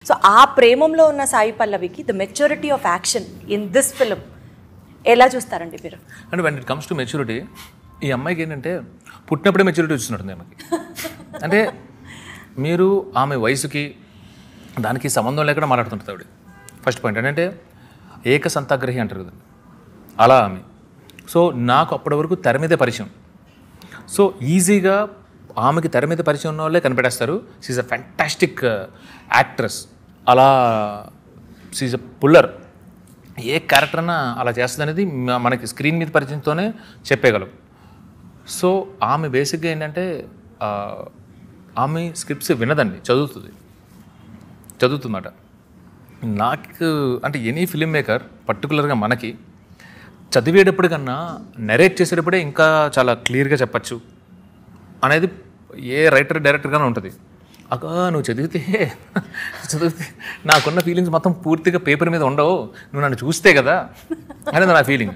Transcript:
So ఆ ప్రేమంలో ఉన్న సాయి పల్లవికి the maturity of action in this film ఎలా చూస్తారండి మీరు? అంటే when it comes to maturity, ఈ అమ్మాయికి ఏంటంటే పుట్టినప్పుడే మెచ్యూరిటీ వచ్చినట్టుంది ఆమెకి. అంటే మీరు ఆమె వయసుకి దానికి సంబంధం లేకుండా మాట్లాడుతుంటుంది ఆవిడ. ఫస్ట్ పాయింట్ ఏంటంటే ఏకసంతాగ్రహి అంటారు కదా, అలా ఆమె. సో నాకు అప్పటి వరకు తెర మీదే పరిచయం. సో ఈజీగా ఆమెకి తెర మీద పరిచయం ఉన్న వాళ్ళే కనిపెట్టేస్తారు. She's a fantastic actress. అలా షీఈ్ అ పుల్లర్. ఏ క్యారెక్టర్ అన్నా అలా చేస్తుంది అనేది మనకి స్క్రీన్ మీద పరిచయంతోనే చెప్పేయగలం. సో ఆమె బేసిక్గా ఏంటంటే ఆమె స్క్రిప్ట్స్ వినదండి, చదువుతుందన్నమాట. నాకు అంటే ఎనీ ఫిలిం మేకర్ పర్టికులర్గా మనకి చదివేటప్పుడు కన్నా నెరేట్ చేసేటప్పుడే ఇంకా చాలా క్లియర్గా చెప్పచ్చు అనేది ఏ రైటర్ డైరెక్టర్గానే ఉంటుంది. అక్క నువ్వు చదివితే నాకున్న ఫీలింగ్స్ మొత్తం పూర్తిగా పేపర్ మీద ఉండవు, నువ్వు నన్ను చూస్తే కదా అనేది నా ఫీలింగ్.